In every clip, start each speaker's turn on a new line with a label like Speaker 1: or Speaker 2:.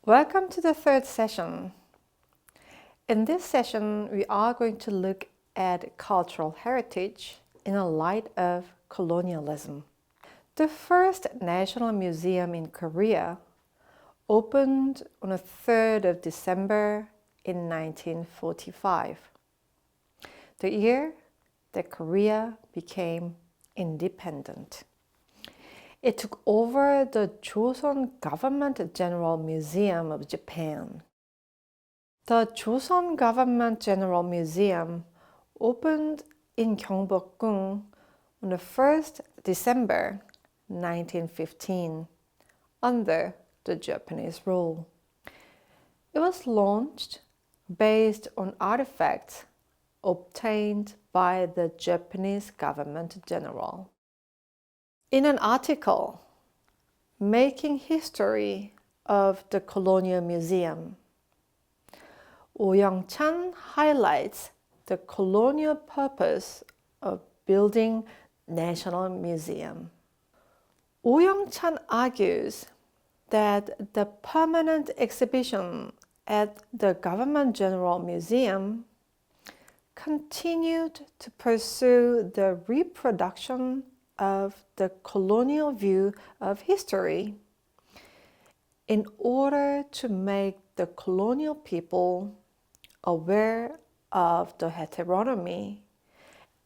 Speaker 1: Welcome to the third session. In this session, we are going to look at cultural heritage in the light of colonialism. The first national museum in Korea opened on the 3rd of December in 1945, the year that Korea became independent. It took over the Joseon Government General Museum of Japan. The Joseon Government General Museum opened in Gyeongbokgung on the 1st December 1915 under the Japanese rule. It was launched based on artifacts obtained by the Japanese Government General. In an article, Making History of the Colonial Museum, Oh Young-chan highlights the colonial purpose of building National Museum. Oh Young-chan argues that the permanent exhibition at the Government General Museum continued to pursue the reproduction of the colonial view of history in order to make the colonial people aware of the heteronomy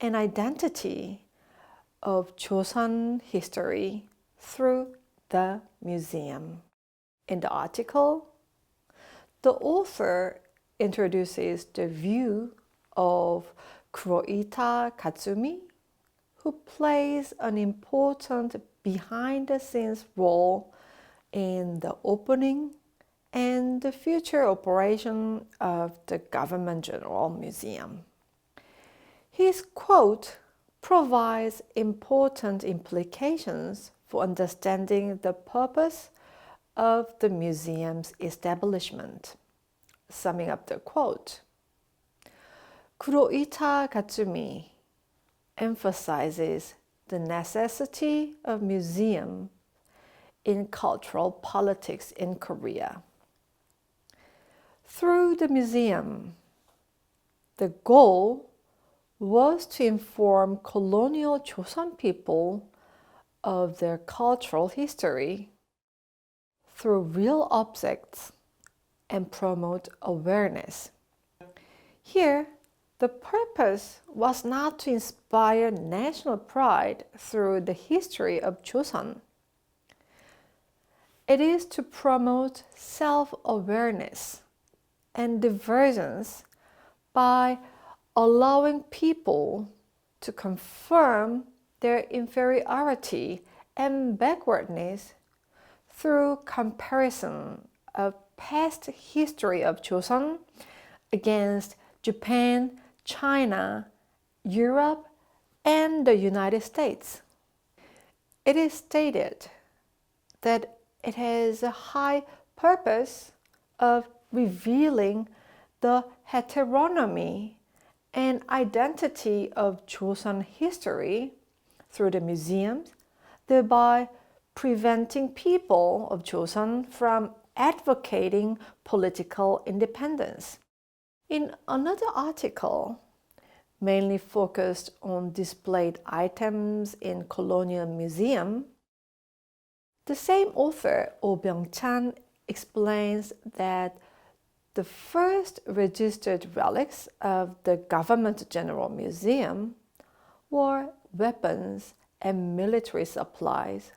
Speaker 1: and identity of Joseon history through the museum. In the article, the author introduces the view of Kuroita Katsumi, who plays an important behind-the-scenes role in the opening and the future operation of the Government General Museum. His quote provides important implications for understanding the purpose of the museum's establishment. Summing up the quote, Kuroita Katsumi emphasizes the necessity of museums in cultural politics in Korea. Through the museum, the goal was to inform colonial Joseon people of their cultural history through real objects and promote awareness. Here, the purpose was not to inspire national pride through the history of Joseon. It is to promote self-awareness and divergence by allowing people to confirm their inferiority and backwardness through comparison of past history of Joseon against Japan, China, Europe, and the United States. It is stated that it has a high purpose of revealing the heteronomy and identity of Joseon history through the museums, thereby preventing people of Joseon from advocating political independence. In another article, mainly focused on displayed items in Colonial Museum, the same author, Oh Byung-chan, explains that the first registered relics of the Government General Museum were weapons and military supplies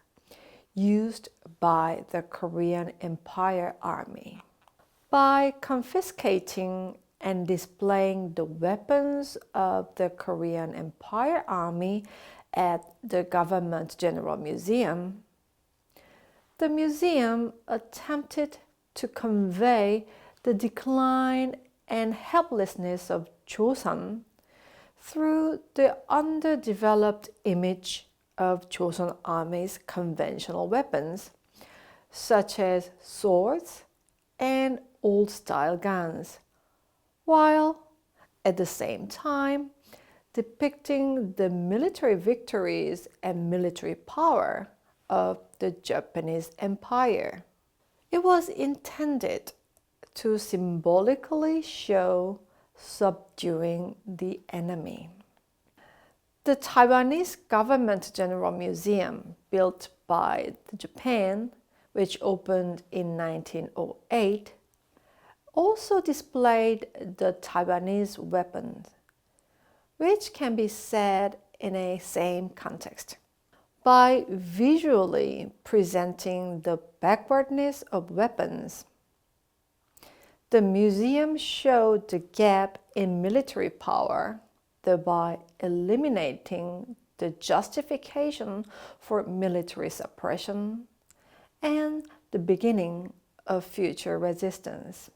Speaker 1: used by the Korean Empire Army. By confiscating and displaying the weapons of the Korean Empire Army at the Government General Museum, the museum attempted to convey the decline and helplessness of Joseon through the underdeveloped image of Joseon Army's conventional weapons, such as swords and old-style guns, while at the same time depicting the military victories and military power of the Japanese Empire. It was intended to symbolically show subduing the enemy. The Taiwanese Government General Museum, built by Japan, which opened in 1908, also displayed the Taiwanese weapons, which can be said in a same context. By visually presenting the backwardness of weapons, the museum showed the gap in military power, thereby eliminating the justification for military suppression and the beginning of future resistance.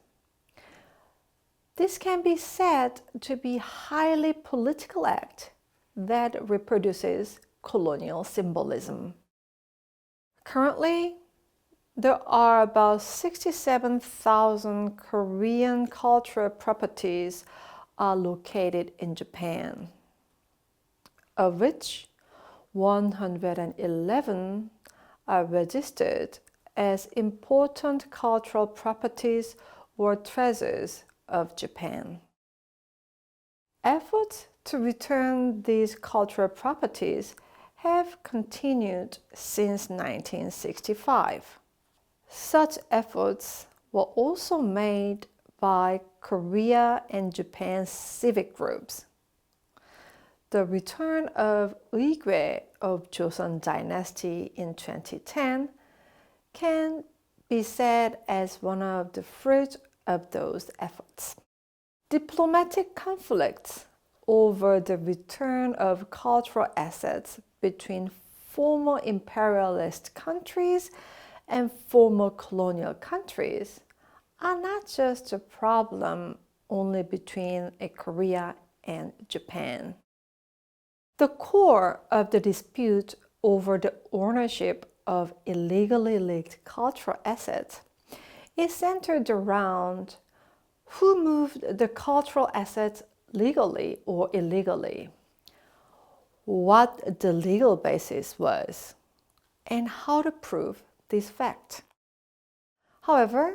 Speaker 1: This can be said to be a highly political act that reproduces colonial symbolism. Currently, there are about 67,000 Korean cultural properties are located in Japan, of which 111 are registered as important cultural properties or treasures of Japan. Efforts to return these cultural properties have continued since 1965. Such efforts were also made by Korea and Japan's civic groups. The return of Year-week of Joseon Dynasty in 2010 can be said as one of the fruits of those efforts. Diplomatic conflicts over the return of cultural assets between former imperialist countries and former colonial countries are not just a problem only between Korea and Japan. The core of the dispute over the ownership of illegally leaked cultural assets is centered around who moved the cultural assets legally or illegally, what the legal basis was, and how to prove this fact. However,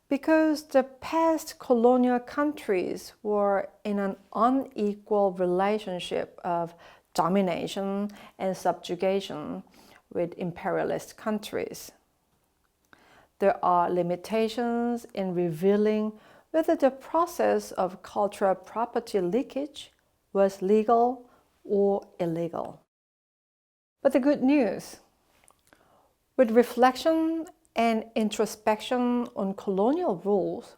Speaker 1: because the past colonial countries were in an unequal relationship of domination and subjugation with imperialist countries, there are limitations in revealing whether the process of cultural property leakage was legal or illegal. But the good news, with reflection and introspection on colonial rules,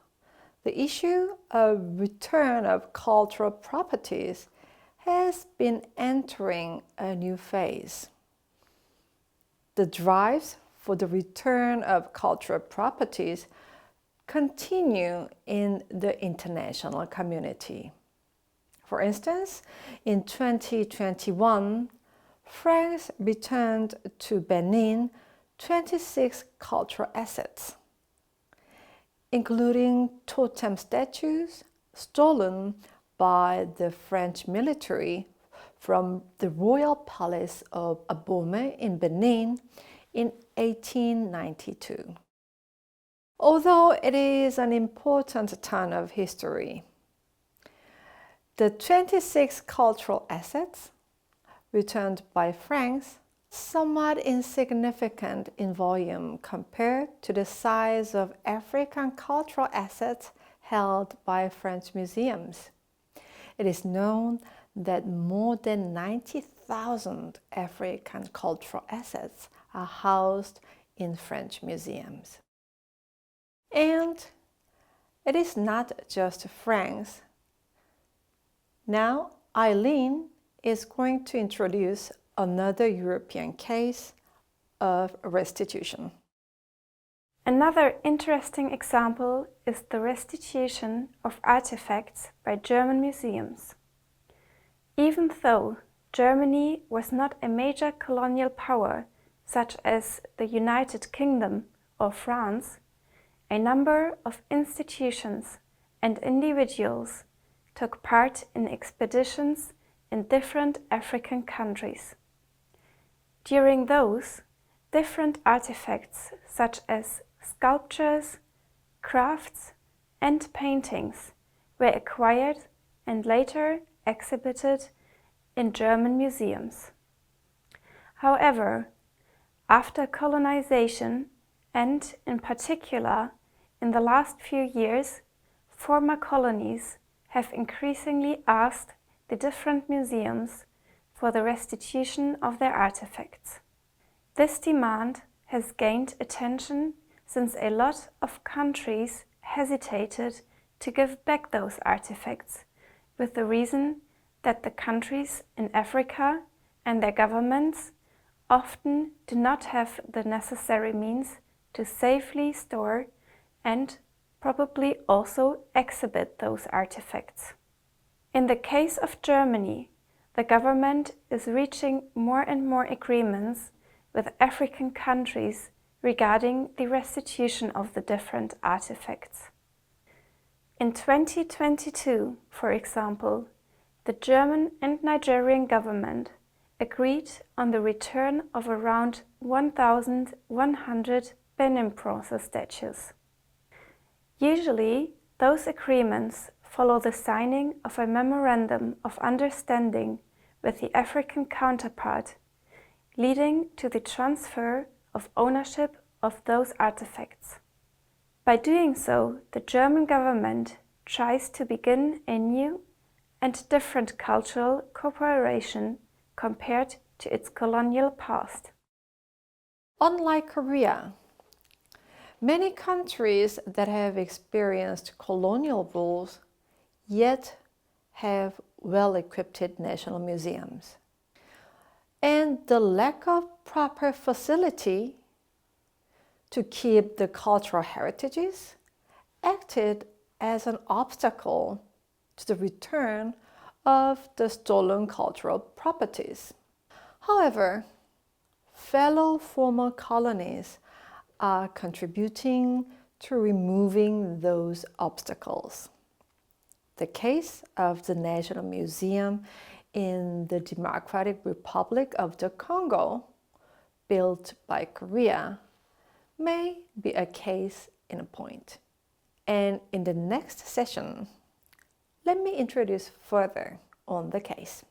Speaker 1: the issue of return of cultural properties has been entering a new phase. The drives for the return of cultural properties continue in the international community. For instance, in 2021, France returned to Benin 26 cultural assets, including totem statues stolen by the French military from the royal palace of Abomey in Benin in 1892. Although it is an important turn of history, the 26 cultural assets returned by France somewhat insignificant in volume compared to the size of African cultural assets held by French museums. It is known that more than 90,000 African cultural assets are housed in French museums. And it is not just France. Now, Eileen is going to introduce another European case of restitution.
Speaker 2: Another interesting example is the restitution of artifacts by German museums. Even though Germany was not a major colonial power such as the United Kingdom or France, a number of institutions and individuals took part in expeditions in different African countries. During those, different artifacts such as sculptures, crafts, and paintings were acquired and later exhibited in German museums. However, after colonization, and in particular in the last few years, former colonies have increasingly asked the different museums for the restitution of their artifacts. This demand has gained attention since a lot of countries hesitated to give back those artifacts, with the reason that the countries in Africa and their governments often do not have the necessary means to safely store and probably also exhibit those artifacts. In the case of Germany, the government is reaching more and more agreements with African countries regarding the restitution of the different artifacts. In 2022, for example, the German and Nigerian government agreed on the return of around 1,100 Benin bronze statues. Usually, those agreements follow the signing of a memorandum of understanding with the African counterpart, leading to the transfer of ownership of those artifacts. By doing so, the German government tries to begin a new and different cultural cooperation compared to its colonial past.
Speaker 1: Unlike Korea, many countries that have experienced colonial rules yet have well-equipped national museums. And the lack of proper facility to keep the cultural heritages acted as an obstacle to the return of the stolen cultural properties. However, fellow former colonies are contributing to removing those obstacles. The case of the National Museum in the Democratic Republic of the Congo, built by Korea, may be a case in point. And in the next session, let me introduce further on the case.